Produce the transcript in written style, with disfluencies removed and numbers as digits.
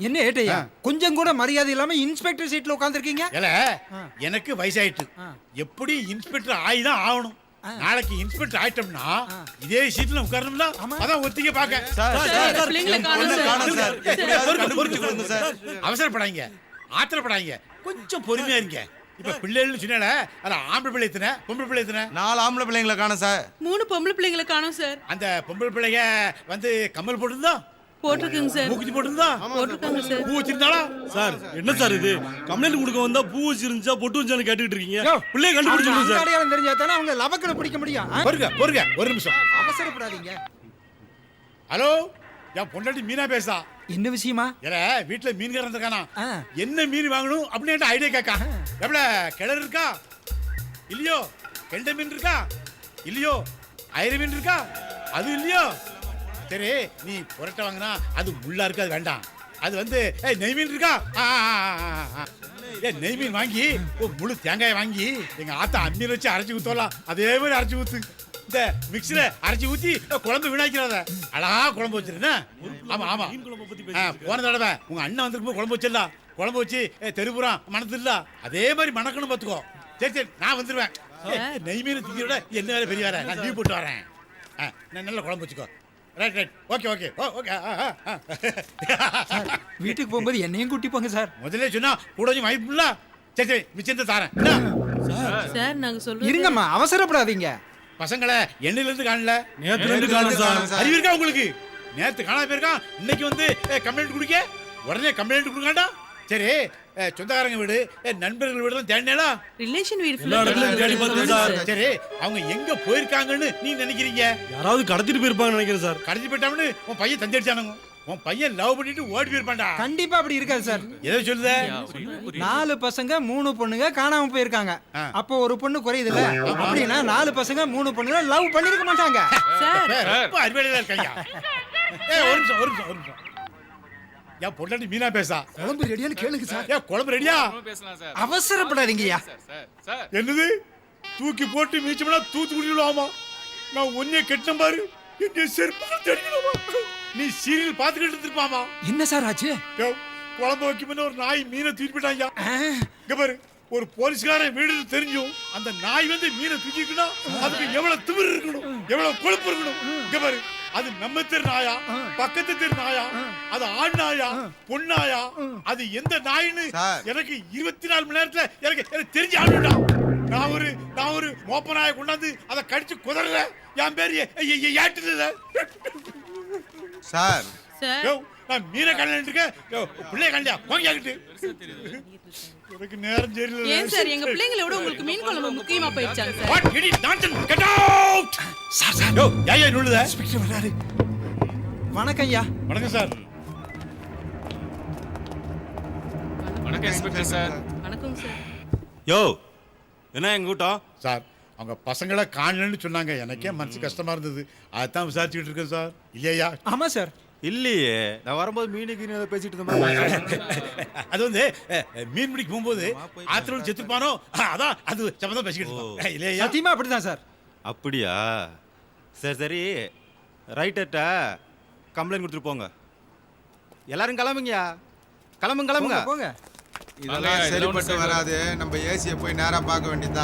என்ன ஏட்டையா கொஞ்சம் கூட மரியாதை இல்லாம இன்ஸ்பெக்டர் சீட்ல உட்கார்ந்திருக்கீங்க. இல்ல எனக்கு வயசாயிட்டு எப்படி இன்ஸ்பெக்டர் ஆயிதான் ஆகணும். நாளைக்கு இன்ஸ்பெக்டர் ஆயிட்டோம்னா இதே சீட்ல உட்காரணும்னா அதான் ஒத்திக்க பாக்க. அவசரப்படாதீங்க, ஆத்திரப்படாதீங்க, கொஞ்சம் பொறுமையா இருங்க. இப்ப பிள்ளைகள்னு சொன்னால அது ஆம்பளை பிள்ளை எத்தனை, பொம்பளை பிள்ளை எத்தனை? 4 ஆம்பளை பிள்ளைங்களை காணோம் சார். 3 பொம்பளை பிள்ளைங்களை காணோம் சார். அந்த பொம்பளை பிள்ளைங்க வந்து கம்மல் போட்டுருந்தா, போட்டிருக்குங்க சார். மூக்குத்தி போட்டுருந்தா, போட்டிருக்காங்க சார். பூ வச்சிருந்தாளா? சார் என்ன சார் இது? கம்ப்ளைண்ட் கொடுக்க வந்தா பூ வச்சிருந்துச்சா பொட்டு வச்சான்னு கேட்டுக்கிட்டு இருக்கீங்க. பிள்ளைய கண்டுபிடிச்சிருங்க சார். அடையாளம் தெரிஞ்சா தானே அவங்க லவக்கனை பிடிக்க முடியும். பொறுங்க பொறுங்க, ஒரு நிமிஷம் அவசரப்படாதீங்க. ஹலோ, என் பொண்டாட்டி மீனா பேசா. என்ன விஷயமா? ஏல வீட்டுல மீன்காரன் இருக்கானா, என்ன மீன் வாங்கணும் அப்படின்னு ஐடியா கேட்கா. எவ்வளோ கிணறு இருக்கா இல்லையோ, கெண்டை மீன் இருக்கா இல்லையோ, ஐர மீன் இருக்கா அது இல்லையோ. சரி நீ புரட்டை வாங்கினா அது முள்ளா இருக்கு, அது வேண்டாம். அது வந்து நெய் மீன் இருக்கா, நெய் மீன் வாங்கி முழு தேங்காய் வாங்கி எங்க ஆத்தா அம்மியில் வச்சு அரைச்சி ஊற்றலாம். அதே மாதிரி அரைச்சி ஊத்து. இந்த மிக்ஸில அரைச்சி ஊத்தி குழம்பு வீணாக்கிறாத, அழகா குழம்பு வச்சிருந்தேன். ஆமா ஆமா, போன தடவை உங்க அண்ணன் வந்திருக்கும் குழம்பு வச்சிடலாம். குழம்பு வச்சு தெருப்புறம் மணத்து இல்ல, அதே மாதிரி மணக்கணும் பார்த்துக்கோ. சரி சரி, நான் வந்துருவேன். நெய் மீன் திங்கிற என்ன வேலை பெரிய வேலை, நான் லீவ் போட்டு வரேன். நல்ல குழம்பு வச்சுக்கோ. Right right, okay okay okay. வீட்டுக்கு போகும்போது என்னையும் கூட்டி போங்க சார். முதல்ல சொன்னா கூட கொஞ்சம் வாய்ப்புல. சரி சரி, மிச்சத்தை தாரேன். சார் நாங்க சொல்றோம். இருங்கம்மா, அவசரப்படாதீங்க. பசங்களை எண்ணில இருந்து காணல, நேத்துல இருந்து காணோம் சார். அறிவு இருக்கா உங்களுக்கு? நேத்து காணாம போயிருக்கான், இன்னைக்கு வந்து கம்ப்ளைண்ட் குடிக்க உடனே கம்ப்ளைண்ட் கொடுக்காண்டா. சரி, சொந்தக்காரங்க வீடு, நண்பர்கள் வீடு தேடினேடா, ரிலேஷன் வீடு எல்லா இடத்துலயும் தேடி பார்த்தேன் சார். சரி அவங்க எங்க போயிருக்காங்கன்னு நீ நினைக்கிறீங்க? யாராவது கடத்திட்டு போயிருப்பாங்கன்னு நினைக்கிறேன் சார். கடத்தி போயிட்டான்னு உன் பையன் தந்தடிச்சானுங்க. உன் பையன் லவ் பண்ணிட்டு ஓடி போயிருப்பான்டா. கண்டிப்பா அப்படி இருக்காது சார். எதை சொல்லுத? 4 பசங்க 3 பொண்ணுங்க காணாம போயிருக்காங்க. அப்போ ஒரு பொண்ணு குறையுதுல, அப்படின்னா 4 பசங்க 3 பொண்ணுங்க லவ் பண்ணிருக்க மாட்டாங்க சார். ரொம்ப அறிவாளியா இருக்காங்க. ஒரு நிமிஷம் ஒரு நிமிஷம் ஒரு நிமிஷம். என் பொண்டாட்டி மீனா பேசா. குழம்பு ரெடியான்னு கேளுங்க சார். குழம்பு ரெடியா? அவசரப்படாதீங்கய்யா. என்னது தூக்கி போட்டு மீச்சம்னா தூத்துக்குடி விடுவாமா? நான் ஒன்னே கெட்ட பாரு, என்ன செருப்பு தெரியுமா? நீ சீரியல் பாத்துக்கிட்டு இருப்பாமா? என்ன சார் ஆச்சு? குழம்பு வைக்கும் ஒரு நாய் மீனை தூக்கி போயிட்டாங்க. இங்க பாரு, ஒரு போலீஸ்காரன் வீடு தெரிஞ்சும் அந்த நாய் வந்து மீனை தூக்கிக்கணும், அதுக்கு எவ்வளவு திமிரு இருக்கணும், எவ்வளவு கொழுப்பு இருக்கணும். இங்க பாரு, அது நம்ம தெரு நாயா, பக்கத்து தெரு நாயா, அது ஆண் நாயா பொண்ணாயா, அது எந்த நாயின்னு எனக்கு 24 மணி நேரத்துல எனக்கு தெரிஞ்சு ஆடுடா. நான் ஒரு மோப்ப நாயை கொண்டாந்து அதை கடிச்சு குதறல, என் பேரு ஏட்டுல சார். நான் மீனை கல்யாணம் இருக்கேன், பிள்ளைய கல்யா போங்கிட்டு எனக்கு நேரம் தெரியல. ஏன் சார் எங்க பிள்ளைங்களை விட உங்களுக்கு மீன் குழம்பு முக்கியமா போயிடுச்சாங்க sir? What idiot nonsense, get out. Sir sir, யோ யாயா நுழுத? இன்ஸ்பெக்டர் வராரு. வணக்கம் ஐயா. வணக்கம் சார். வணக்கம் இன்ஸ்பெக்டர் சார். வணக்கம் சார். யோ என்ன எங்க கூட்டம் சார், அவங்க பசங்களை காணலன்னு சொன்னாங்க. எனக்கே மனசு கஷ்டமா இருந்தது, அதான் விசாரிச்சுக்கிட்டு இருக்கேன் சார். இல்லையா? ஆமா சார். இல்லையே, நான் வரும்போது மீனுக்கு பேசிட்டு இருந்தேன். அது வந்து மீன் பிடிக்க போகும்போது ஆத்திரம் செத்துப்பானோ, அதான் அது சம்பந்தம் பேசிக்கிட்டு இருக்கோம். இல்லையா? சத்தியமா அப்படிதான் சார். அப்படியா? சரி சரி, ரைட்டர்ட்ட கம்ப்ளைண்ட் கொடுத்துட்டு போங்க. எல்லாரும் கிளம்புங்கயா, கிளம்புங்க. போங்க. இதெல்லாம் சரிப்பட்டு வராது. நம்ம ஏசியை போய் நேரா பார்க்க வேண்டியதுதான்.